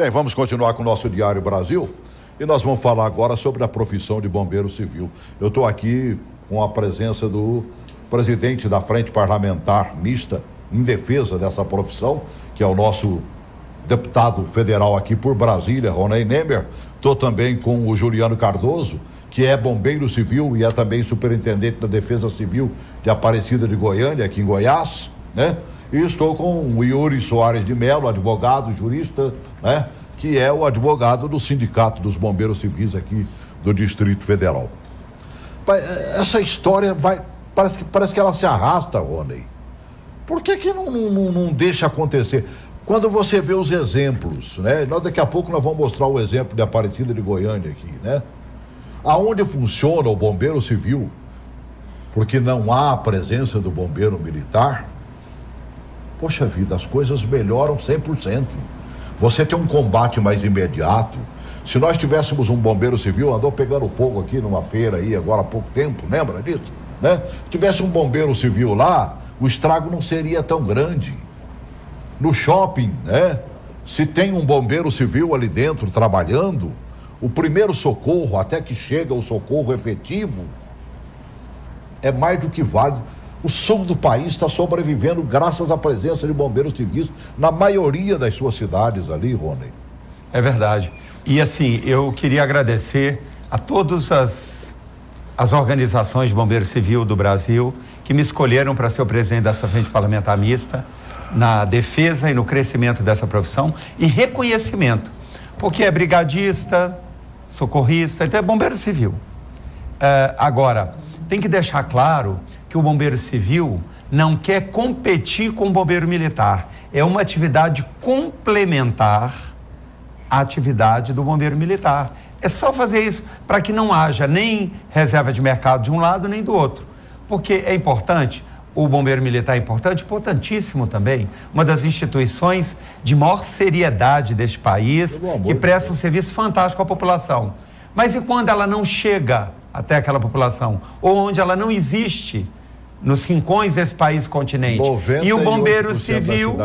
Bem, vamos continuar com o nosso Diário Brasil e nós vamos falar agora sobre a profissão de bombeiro civil. Eu estou aqui com a presença do presidente da Frente Parlamentar Mista em defesa dessa profissão, que é o nosso deputado federal aqui por Brasília, Ronei Nemer. Estou também com o Juliano Cardoso, que é bombeiro civil e é também superintendente da Defesa Civil de Aparecida de Goiânia, aqui em Goiás, né? E estou com o Yuri Soares de Mello, advogado, jurista, né? Que é o advogado do Sindicato dos Bombeiros Civis aqui do Distrito Federal. Essa história parece que ela se arrasta, Rony. Por que não deixa acontecer? Quando você vê os exemplos, né? Daqui a pouco nós vamos mostrar o exemplo de Aparecida de Goiânia aqui, né? Aonde funciona o bombeiro civil, porque não há a presença do bombeiro militar, poxa vida, as coisas melhoram 100%. Você tem um combate mais imediato. Se nós tivéssemos um bombeiro civil, andou pegando fogo aqui numa feira aí agora há pouco tempo, lembra disso? Né? Se tivesse um bombeiro civil lá, o estrago não seria tão grande. No shopping, né? Se tem um bombeiro civil ali dentro trabalhando, o primeiro socorro, até que chega o socorro efetivo, é mais do que válido. O sul do país está sobrevivendo graças à presença de bombeiros civis na maioria das suas cidades ali, Rony. É verdade. E assim, eu queria agradecer a todas as organizações de bombeiro civil do Brasil que me escolheram para ser o presidente dessa frente parlamentar mista na defesa e no crescimento dessa profissão e reconhecimento, porque é brigadista, socorrista, então é bombeiro civil. Agora, tem que deixar claro que o bombeiro civil não quer competir com o bombeiro militar. É uma atividade complementar à atividade do bombeiro militar. É só fazer isso para que não haja nem reserva de mercado de um lado nem do outro. Porque é importante, o bombeiro militar é importante, importantíssimo também, uma das instituições de maior seriedade deste país, que presta um serviço fantástico à população. Mas e quando ela não chega até aquela população? Ou onde ela não existe nos rincões desse país continente? E o bombeiro civil,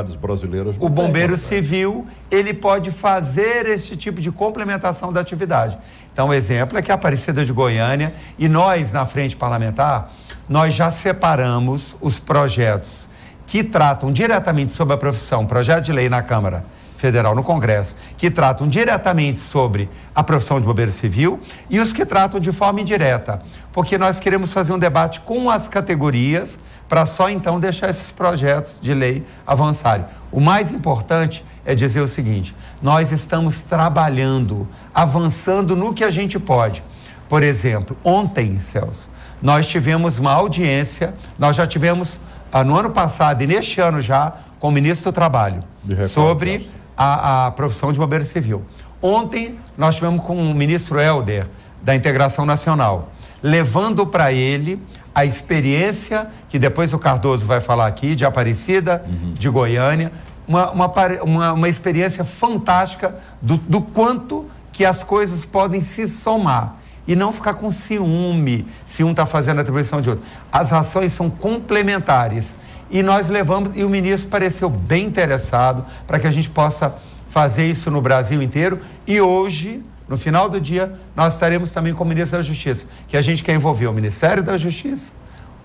ele pode fazer esse tipo de complementação da atividade. Então, o exemplo é que a Aparecida de Goiânia e nós, na Frente Parlamentar, nós já separamos os projetos que tratam diretamente sobre a profissão, projeto de lei na Câmara Federal, no Congresso, que tratam diretamente sobre a profissão de bombeiro civil e os que tratam de forma indireta, porque nós queremos fazer um debate com as categorias para só então deixar esses projetos de lei avançarem. O mais importante é dizer o seguinte: nós estamos trabalhando, avançando no que a gente pode. Por exemplo, ontem, Celso, nós tivemos uma audiência, nós já tivemos no ano passado e neste ano já com o ministro do Trabalho sobre a profissão de bombeiro civil. Ontem nós tivemos com o ministro Helder da Integração Nacional, levando para ele a experiência, que depois o Cardoso vai falar aqui, de Aparecida, de Goiânia, uma experiência fantástica do quanto que as coisas podem se somar e não ficar com ciúme se um está fazendo a atribuição de outro. As ações são complementares. E nós levamos, e o ministro pareceu bem interessado para que a gente possa fazer isso no Brasil inteiro. E hoje, no final do dia, nós estaremos também com o ministro da Justiça, que a gente quer envolver o Ministério da Justiça,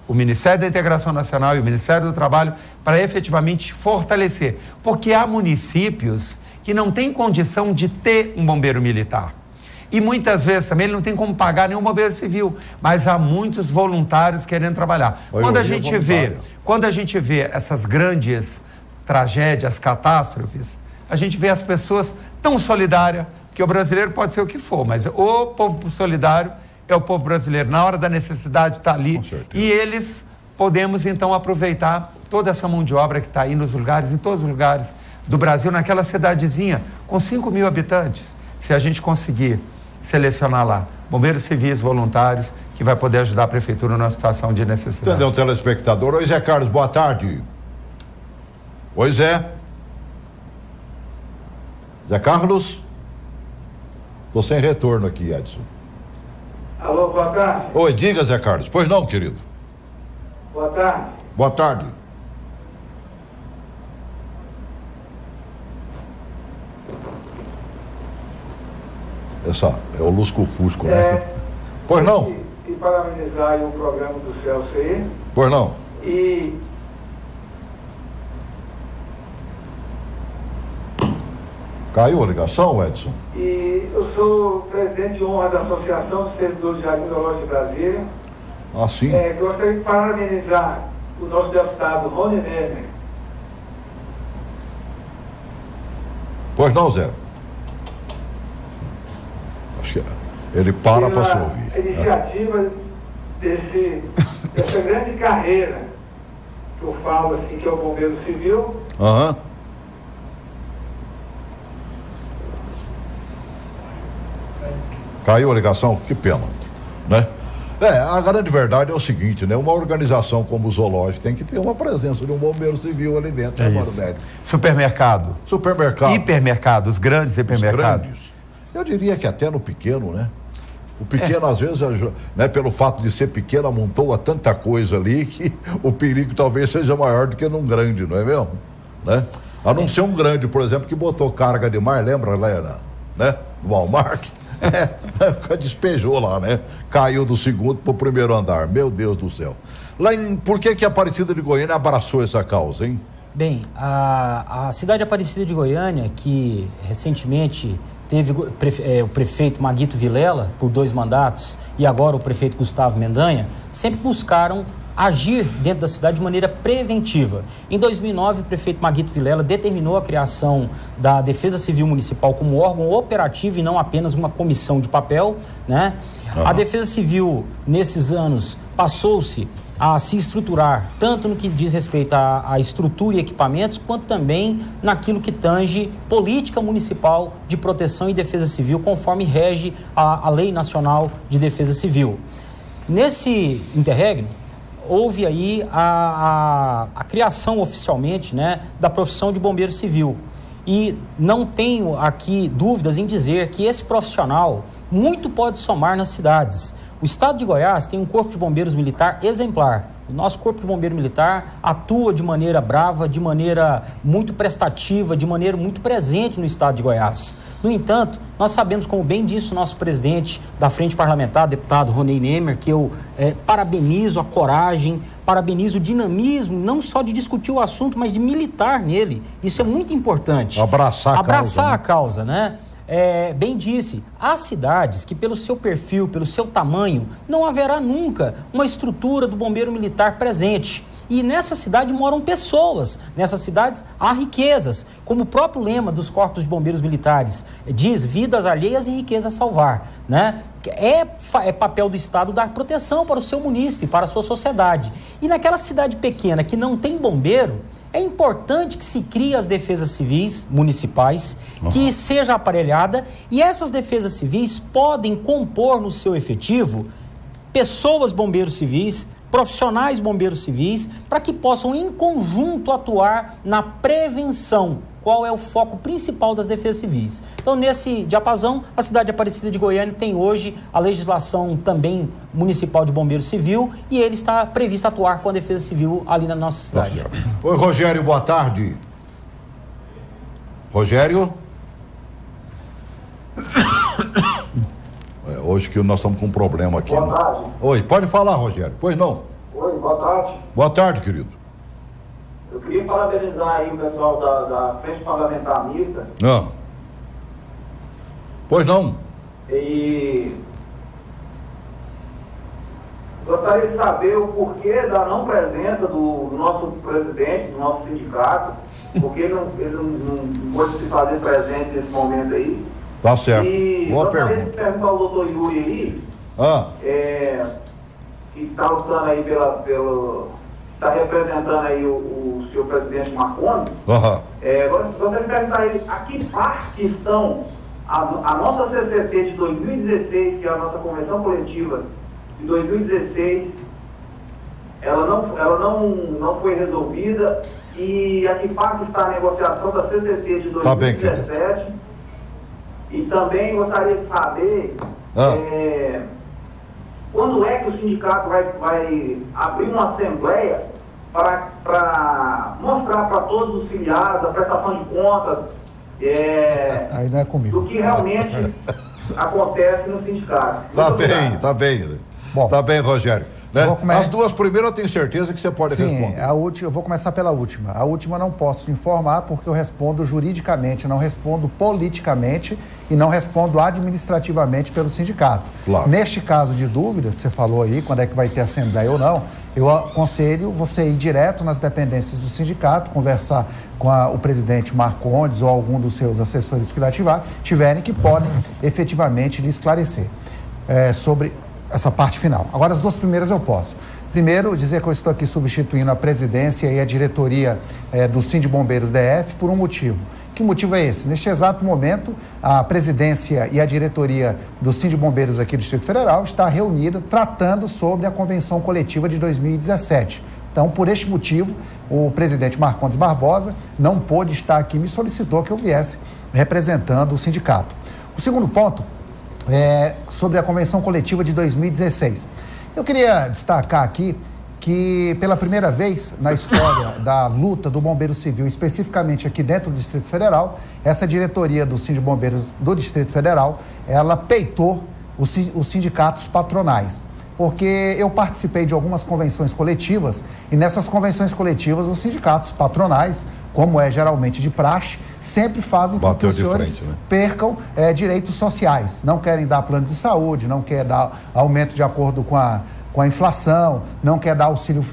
o Ministério da Integração Nacional e o Ministério do Trabalho para efetivamente fortalecer. Porque há municípios que não têm condição de ter um bombeiro militar. E muitas vezes também ele não tem como pagar nenhum bombeiro civil, mas há muitos voluntários querendo trabalhar. Quando a gente vê essas grandes tragédias, catástrofes, a gente vê as pessoas tão solidárias, porque o brasileiro pode ser o que for, mas o povo solidário é o povo brasileiro, na hora da necessidade está ali, e eles podemos então aproveitar toda essa mão de obra que está aí nos lugares, em todos os lugares do Brasil, naquela cidadezinha com 5 mil habitantes, se a gente conseguir selecionar lá bombeiros civis voluntários que vai poder ajudar a prefeitura numa situação de necessidade. Entendeu, telespectador? Oi, Zé Carlos, boa tarde. Oi, Zé. Zé Carlos? Estou sem retorno aqui, Edson. Alô, boa tarde. Oi, diga, Zé Carlos. Pois não, querido. Boa tarde. Boa tarde. É o lusco-fusco, né? Pois não? E parabenizar aí o programa do Celso aí. Pois não? E Caiu a ligação, Edson? E eu sou presidente de honra da Associação dos Servidores de Jardim Zoológico de Brasília. Ah, sim? Gostaria de parabenizar o nosso deputado Rony Nemer. Pois não, Zé? Acho que ele para se ouvir. A iniciativa dessa grande carreira que eu falo assim, que é o Bombeiro Civil. Aham. Caiu a ligação? Que pena, né? A grande verdade é o seguinte, né? Uma organização como o Zoológico tem que ter uma presença de um bombeiro civil ali dentro, né, Mauro Médio? Supermercado. Hipermercado, os grandes hipermercados. Os grandes. Eu diria que até no pequeno, né? O pequeno, às vezes, né, pelo fato de ser pequeno, amontoa tanta coisa ali que o perigo talvez seja maior do que num grande, não é mesmo? Né? A não ser um grande, por exemplo, que botou carga demais, lembra, Helena? Né? No Walmart? Despejou lá, né? Caiu do segundo pro primeiro andar. Meu Deus do céu. Por que a Aparecida de Goiânia abraçou essa causa, hein? Bem, a cidade de Aparecida de Goiânia, que recentemente teve o prefeito Maguito Vilela por 2 mandatos e agora o prefeito Gustavo Mendanha, sempre buscaram agir dentro da cidade de maneira preventiva. Em 2009, o prefeito Maguito Vilela determinou a criação da Defesa Civil Municipal como órgão operativo e não apenas uma comissão de papel, né? A Defesa Civil, nesses anos, passou-se a se estruturar, tanto no que diz respeito à estrutura e equipamentos, quanto também naquilo que tange política municipal de proteção e defesa civil, conforme rege a Lei Nacional de Defesa Civil. Nesse interregno, houve aí a criação oficialmente, né, da profissão de bombeiro civil. E não tenho aqui dúvidas em dizer que esse profissional muito pode somar nas cidades. O estado de Goiás tem um corpo de bombeiros militar exemplar. O nosso corpo de bombeiro militar atua de maneira brava, de maneira muito prestativa, de maneira muito presente no estado de Goiás. No entanto, nós sabemos, como bem disse o nosso presidente da Frente Parlamentar, deputado Rony Nemer, que eu parabenizo a coragem, parabenizo o dinamismo, não só de discutir o assunto, mas de militar nele. Isso é muito importante. Abraçar a causa, né? Bem disse, há cidades que pelo seu perfil, pelo seu tamanho, não haverá nunca uma estrutura do bombeiro militar presente. E nessa cidade moram pessoas, nessas cidades há riquezas, como o próprio lema dos corpos de bombeiros militares diz: vidas alheias e riqueza salvar, né? É papel do Estado dar proteção para o seu munícipe, para a sua sociedade. E naquela cidade pequena que não tem bombeiro, é importante que se crie as defesas civis municipais, que seja aparelhada, e essas defesas civis podem compor no seu efetivo pessoas bombeiros civis, profissionais bombeiros civis, para que possam em conjunto atuar na prevenção. Qual é o foco principal das defesas civis? Então, nesse diapasão, a cidade de Aparecida de Goiânia tem hoje a legislação também municipal de bombeiro civil e ele está previsto atuar com a defesa civil ali na nossa cidade. Oi, Rogério, boa tarde. Rogério? Hoje que nós estamos com um problema aqui. Boa tarde. Oi, pode falar, Rogério. Pois não? Oi, boa tarde. Boa tarde, querido. Eu queria parabenizar aí o pessoal da Frente Parlamentar Mista. Não. Pois não. E gostaria de saber o porquê da não presença do nosso presidente, do nosso sindicato, porque ele não pôde se fazer presente nesse momento aí. Tá certo. E boa pergunta. gostaria de perguntar ao doutor Yuri aí, que está lutando aí está representando aí o senhor presidente Marconi. Gostaria de perguntar a ele a que parte estão a nossa CCT de 2016, que é a nossa convenção coletiva de 2016, ela não foi resolvida, e a que parte está a negociação da CCT de 2017. E também gostaria de saber quando é que o sindicato vai abrir uma assembleia para mostrar para todos os filiados a prestação de contas aí não é comigo. do que realmente acontece no sindicato. Tá bem. Bom, tá bem, Rogério. Né? As duas primeiras eu tenho certeza que você pode responder. A última, eu vou começar pela última. A última eu não posso te informar porque eu respondo juridicamente, não respondo politicamente e não respondo administrativamente pelo sindicato. Claro. Neste caso de dúvida que você falou aí, quando é que vai ter assembleia ou não, eu aconselho você ir direto nas dependências do sindicato, conversar com o presidente Marcondes ou algum dos seus assessores que lá tiverem, que podem efetivamente lhe esclarecer sobre essa parte final. Agora, as duas primeiras eu posso. Primeiro, dizer que eu estou aqui substituindo a presidência e a diretoria do Sindibombeiros DF por um motivo. Que motivo é esse? Neste exato momento, a presidência e a diretoria do Sindibombeiros aqui do Distrito Federal está reunida tratando sobre a convenção coletiva de 2017. Então, por este motivo, o presidente Marcondes Barbosa não pôde estar aqui, me solicitou que eu viesse representando o sindicato. O segundo ponto sobre a convenção coletiva de 2016. Eu queria destacar aqui que pela primeira vez na história da luta do Bombeiro Civil, especificamente aqui dentro do Distrito Federal, essa diretoria do Sindibombeiros do Distrito Federal, ela peitou os sindicatos patronais. Porque eu participei de algumas convenções coletivas e nessas convenções coletivas os sindicatos patronais, como é geralmente de praxe, sempre fazem com que os senhores percam direitos sociais. Não querem dar plano de saúde, não querem dar aumento de acordo com a inflação, não quer dar auxílio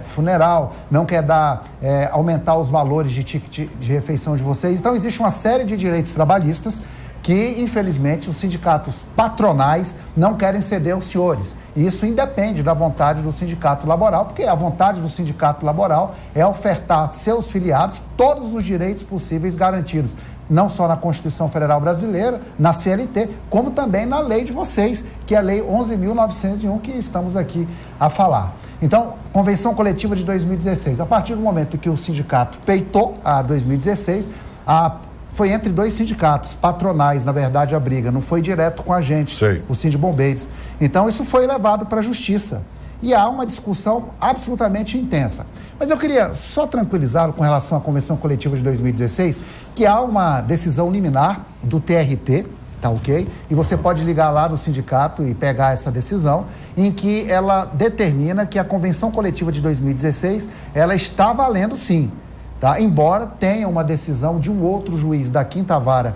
funeral, não quer dar aumentar os valores de ticket de refeição de vocês. Então, existe uma série de direitos trabalhistas que, infelizmente, os sindicatos patronais não querem ceder aos senhores. E isso independe da vontade do sindicato laboral, porque a vontade do sindicato laboral é ofertar a seus filiados todos os direitos possíveis garantidos, não só na Constituição Federal Brasileira, na CLT, como também na lei de vocês, que é a Lei 11.901, que estamos aqui a falar. Então, Convenção Coletiva de 2016, a partir do momento que o sindicato peitou a 2016, foi entre dois sindicatos patronais, na verdade, a briga, não foi direto com a gente, o Sindibombeiros. Então, isso foi levado para a Justiça. E há uma discussão absolutamente intensa. Mas eu queria só tranquilizá-lo com relação à Convenção Coletiva de 2016, que há uma decisão liminar do TRT, tá ok? E você pode ligar lá no sindicato e pegar essa decisão, em que ela determina que a Convenção Coletiva de 2016, ela está valendo sim. Tá? Embora tenha uma decisão de um outro juiz da quinta vara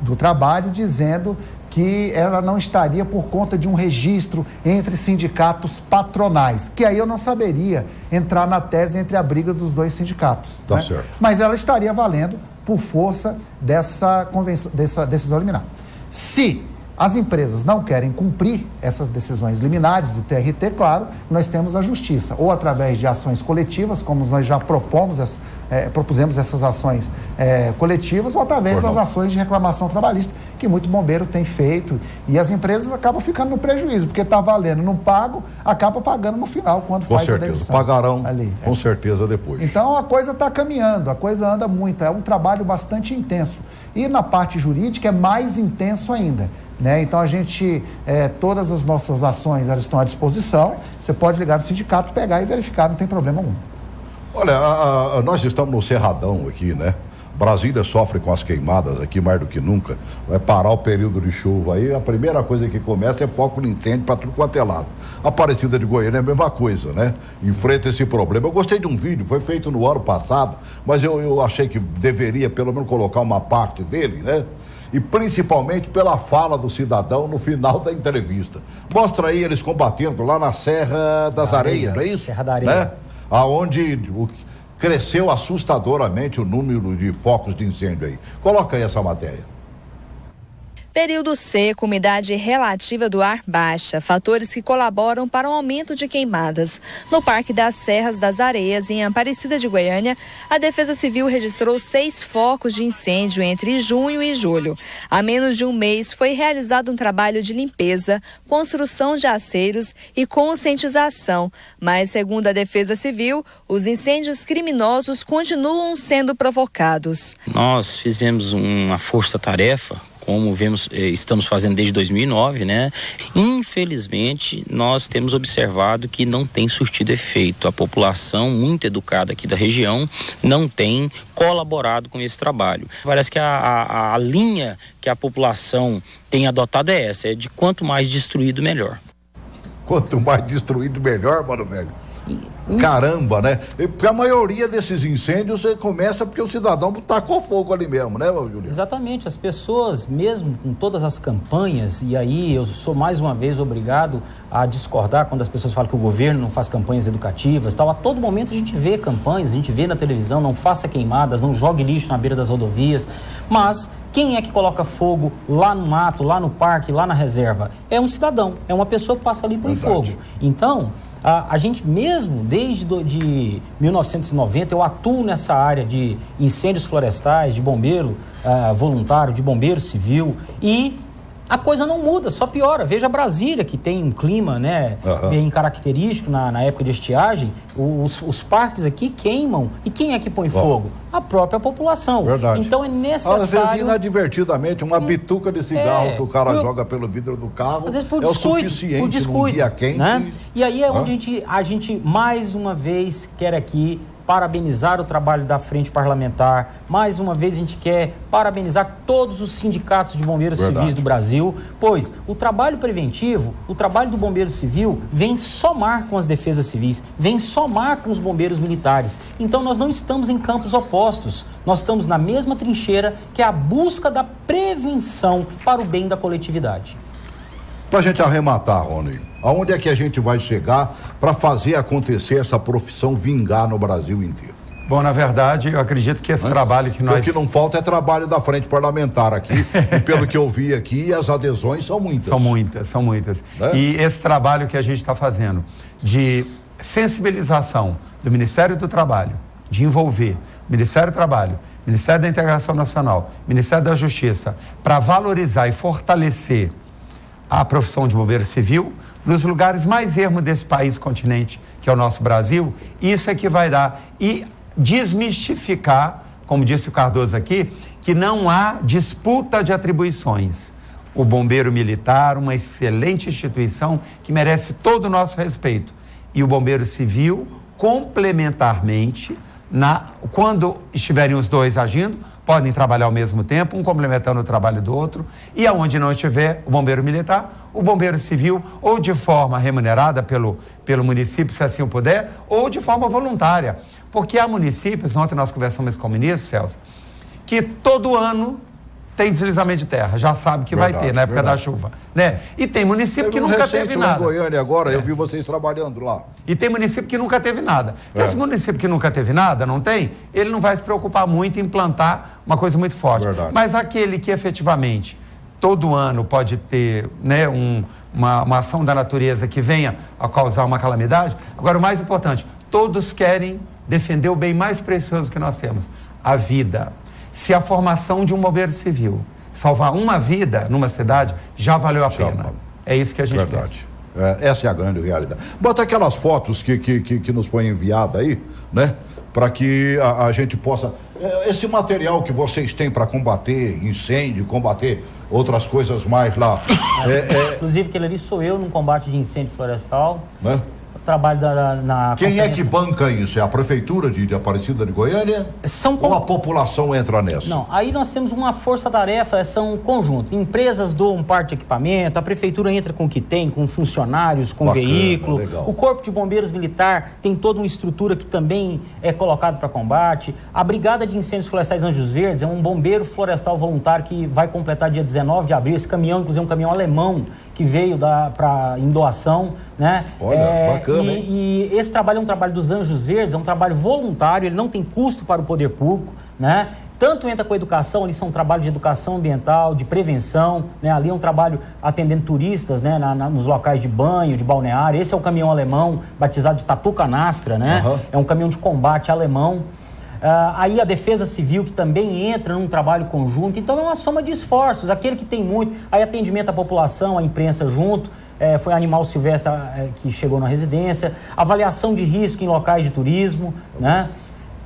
do trabalho dizendo que ela não estaria por conta de um registro entre sindicatos patronais, que aí eu não saberia entrar na tese entre a briga dos dois sindicatos. Tá certo. Mas ela estaria valendo por força dessa decisão liminar. Se as empresas não querem cumprir essas decisões liminares do TRT, claro, nós temos a justiça, ou através de ações coletivas, como nós já propusemos essas ações coletivas, ou através das ações de reclamação trabalhista, que muito bombeiro tem feito, e as empresas acabam ficando no prejuízo, porque está valendo, não pago, acaba pagando no final, quando faz a demissão. Pagarão, com certeza, depois. Então, a coisa está caminhando, a coisa anda muito, é um trabalho bastante intenso. E na parte jurídica é mais intenso ainda. Então, a gente, todas as nossas ações, elas estão à disposição, você pode ligar no sindicato, pegar e verificar, não tem problema algum. Olha, nós estamos no Cerradão aqui, né? Brasília sofre com as queimadas aqui mais do que nunca, vai parar o período de chuva aí, a primeira coisa que começa é foco de incêndio para tudo quanto é lado. A Aparecida de Goiânia é a mesma coisa, né? Enfrenta esse problema. Eu gostei de um vídeo, foi feito no ano passado, mas eu achei que deveria pelo menos colocar uma parte dele, né? E principalmente pela fala do cidadão no final da entrevista. Mostra aí eles combatendo lá na Serra das Areias, não é isso? Serra da Areia. Né? Aonde cresceu assustadoramente o número de focos de incêndio aí. Coloca aí essa matéria. Período seco, umidade relativa do ar baixa, fatores que colaboram para o aumento de queimadas. No Parque das Serras das Areias, em Aparecida de Goiânia, a Defesa Civil registrou 6 focos de incêndio entre junho e julho. Há menos de um mês foi realizado um trabalho de limpeza, construção de aceiros e conscientização. Mas, segundo a Defesa Civil, os incêndios criminosos continuam sendo provocados. Nós fizemos uma força-tarefa como estamos fazendo desde 2009, né? Infelizmente, nós temos observado que não tem surtido efeito. A população muito educada aqui da região não tem colaborado com esse trabalho. Parece que a linha que a população tem adotado é essa, é de quanto mais destruído, melhor. Quanto mais destruído, melhor, mano, velho. Caramba, né? Porque a maioria desses incêndios começa porque o cidadão tacou fogo ali mesmo, né, Juliano? Exatamente, as pessoas, mesmo com todas as campanhas, e aí eu sou mais uma vez obrigado a discordar quando as pessoas falam que o governo não faz campanhas educativas, tal. A todo momento a gente vê campanhas, a gente vê na televisão, não faça queimadas, não jogue lixo na beira das rodovias, mas quem é que coloca fogo lá no mato, lá no parque, lá na reserva? É um cidadão, é uma pessoa que passa ali e põe fogo. Então, a gente mesmo, desde de 1990, eu atuo nessa área de incêndios florestais, de bombeiro voluntário, de bombeiro civil, e a coisa não muda, só piora. Veja Brasília, que tem um clima, né, bem característico na época de estiagem. Os parques aqui queimam. E quem é que põe fogo? A própria população. Verdade. Então é necessário... Às vezes, inadvertidamente, uma bituca de cigarro que o cara joga pelo vidro do carro, às vezes, o suficiente num dia quente. Né? E aí é onde a gente mais uma vez quer aqui parabenizar o trabalho da Frente Parlamentar. Mais uma vez a gente quer parabenizar todos os sindicatos de bombeiros civis do Brasil, pois o trabalho preventivo, o trabalho do bombeiro civil vem somar com as defesas civis, vem somar com os bombeiros militares. Então nós não estamos em campos opostos, nós estamos na mesma trincheira, que é a busca da prevenção para o bem da coletividade. Para a gente arrematar, Rony, aonde é que a gente vai chegar para fazer acontecer essa profissão vingar no Brasil inteiro? Bom, na verdade, eu acredito que esse trabalho que nós... O que não falta é trabalho da Frente Parlamentar aqui, e pelo que eu vi aqui, as adesões são muitas. São muitas. E esse trabalho que a gente está fazendo de sensibilização do Ministério do Trabalho, de envolver Ministério do Trabalho, Ministério da Integração Nacional, Ministério da Justiça, para valorizar e fortalecer a profissão de bombeiro civil, nos lugares mais ermos desse país, continente, que é o nosso Brasil, isso é que vai dar. E desmistificar, como disse o Cardoso aqui, que não há disputa de atribuições. O bombeiro militar, uma excelente instituição que merece todo o nosso respeito. E o bombeiro civil, complementarmente, quando estiverem os dois agindo, podem trabalhar ao mesmo tempo, um complementando o trabalho do outro, e aonde não estiver o bombeiro militar, o bombeiro civil, ou de forma remunerada pelo município, se assim o puder, ou de forma voluntária. Porque há municípios, ontem nós conversamos com o ministro, Celso, que todo ano tem deslizamento de terra, já sabe que vai ter na época da chuva, né? E tem município que nunca teve nada. Em Goiânia agora, eu vi vocês trabalhando lá. E tem município que nunca teve nada. Esse município que nunca teve nada, não tem, ele não vai se preocupar muito em implantar uma coisa muito forte. Mas aquele que efetivamente todo ano pode ter, né, uma ação da natureza que venha a causar uma calamidade. Agora, o mais importante, todos querem defender o bem mais precioso que nós temos, a vida. Se a formação de um bombeiro civil salvar uma vida numa cidade, já valeu a pena. É isso que a gente pensa. Essa é a grande realidade. Bota aquelas fotos que nos foi enviada aí, né? Para que a gente possa... Esse material que vocês têm para combater incêndio, combater outras coisas mais lá... Inclusive, aquele ali sou eu num combate de incêndio florestal. Né? Trabalho na Quem é que banca isso? É a Prefeitura de Aparecida de Goiânia? Ou a população entra nessa? Não, aí nós temos uma força-tarefa, são conjuntos. Empresas doam parte de equipamento, a Prefeitura entra com o que tem, com funcionários, com veículo. Legal. O Corpo de Bombeiros Militar tem toda uma estrutura que também é colocado para combate. A Brigada de Incêndios Florestais Anjos Verdes é um bombeiro florestal voluntário que vai completar dia 19 de abril. Esse caminhão, inclusive, é um caminhão alemão que veio em doação, né? Olha, bacana, e esse trabalho é um trabalho dos Anjos Verdes, é um trabalho voluntário, ele não tem custo para o poder público, né? Tanto entra com a educação, ali são trabalhos de educação ambiental, de prevenção, né? Ali é um trabalho atendendo turistas, né? Nos locais de banho, de balneário. Esse é o caminhão alemão, batizado de Tatu Canastra, né? É um caminhão de combate alemão. Aí a Defesa Civil, que também entra num trabalho conjunto. Então é uma soma de esforços. Aquele que tem muito, aí atendimento à população, a imprensa junto, foi animal silvestre que chegou na residência, avaliação de risco em locais de turismo, né?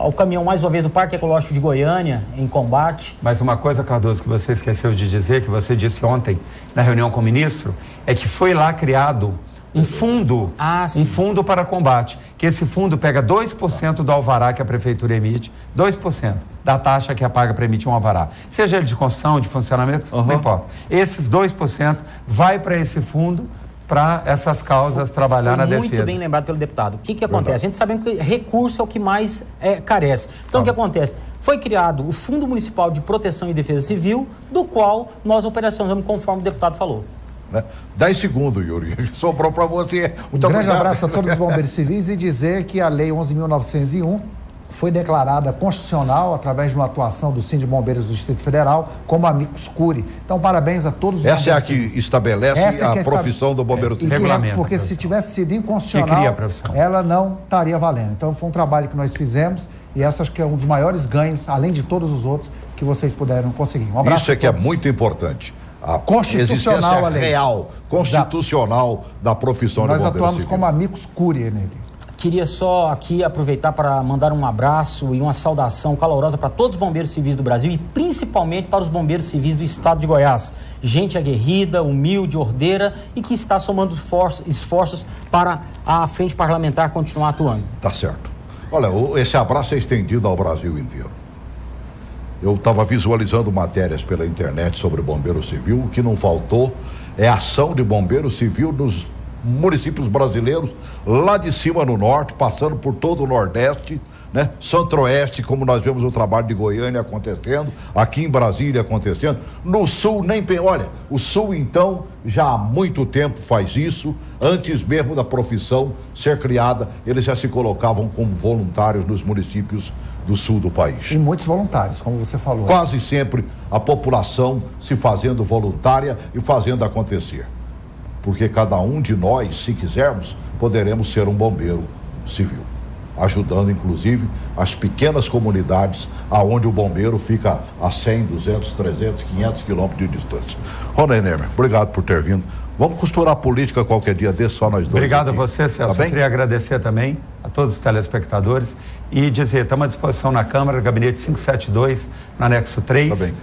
o caminhão, mais uma vez, do Parque Ecológico de Goiânia, em combate. Mas uma coisa, Cardoso, que você esqueceu de dizer, que você disse ontem na reunião com o ministro, é que foi lá criado um fundo, um fundo para combate, que esse fundo pega 2% do alvará que a prefeitura emite, 2% da taxa que é paga para emitir um alvará, seja ele de construção, de funcionamento, não importa. Esses 2% vai para esse fundo, para essas causas trabalhar na defesa. Muito bem lembrado pelo deputado. O que acontece? A gente sabe que recurso é o que mais carece. Então, o que acontece? Foi criado o Fundo Municipal de Proteção e Defesa Civil, do qual nós operacionamos conforme o deputado falou. 10 segundos, Yuri. Sobrou para você. Muito grande abraço a todos os bombeiros civis e dizer que a Lei 11.901 foi declarada constitucional através de uma atuação do Sindicato de Bombeiros do Distrito Federal como amicus curiae. Então, parabéns a todos os bombeiros. Essa é a que estabelece a profissão do bombeiro civil. Porque se tivesse sido inconstitucional, ela não estaria valendo. Então, foi um trabalho que nós fizemos e essa acho que é um dos maiores ganhos, além de todos os outros, que vocês puderam conseguir. Um abraço. Isso é que é muito importante. A constitucional, a lei real, constitucional da profissão de bombeiro civil. Nós atuamos como amicus curiae nele. Queria só aqui aproveitar para mandar um abraço e uma saudação calorosa para todos os bombeiros civis do Brasil e principalmente para os bombeiros civis do estado de Goiás. Gente aguerrida, humilde, ordeira e que está somando esforços para a frente parlamentar continuar atuando. Tá certo. Olha, esse abraço é estendido ao Brasil inteiro. Eu estava visualizando matérias pela internet sobre bombeiro civil. O que não faltou é a ação de bombeiro civil nos municípios brasileiros, lá de cima no norte, passando por todo o nordeste, né? Centro-oeste, como nós vemos o trabalho de Goiânia acontecendo, aqui em Brasília acontecendo, no sul nem olha, o sul então já há muito tempo faz isso, antes mesmo da profissão ser criada, eles já se colocavam como voluntários nos municípios do sul do país. E muitos voluntários, como você falou. Quase sempre a população se fazendo voluntária e fazendo acontecer. Porque cada um de nós, se quisermos, poderemos ser um bombeiro civil, ajudando inclusive as pequenas comunidades aonde o bombeiro fica a 100, 200, 300, 500 quilômetros de distância. Rony Nermer, obrigado por ter vindo. Vamos costurar a política qualquer dia desse, só nós dois. Obrigado aqui. A você, Celso. Tá, eu queria agradecer também a todos os telespectadores e dizer, estamos à disposição na Câmara, Gabinete 572, no anexo 3,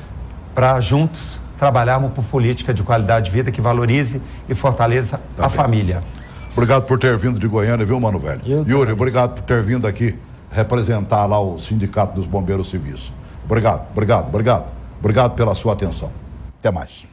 para juntos trabalharmos por política de qualidade de vida que valorize e fortaleça a família. Obrigado por ter vindo de Goiânia, viu, Mano Velho? Yuri, obrigado por ter vindo aqui representar lá o Sindicato dos Bombeiros Civis. Obrigado pela sua atenção. Até mais.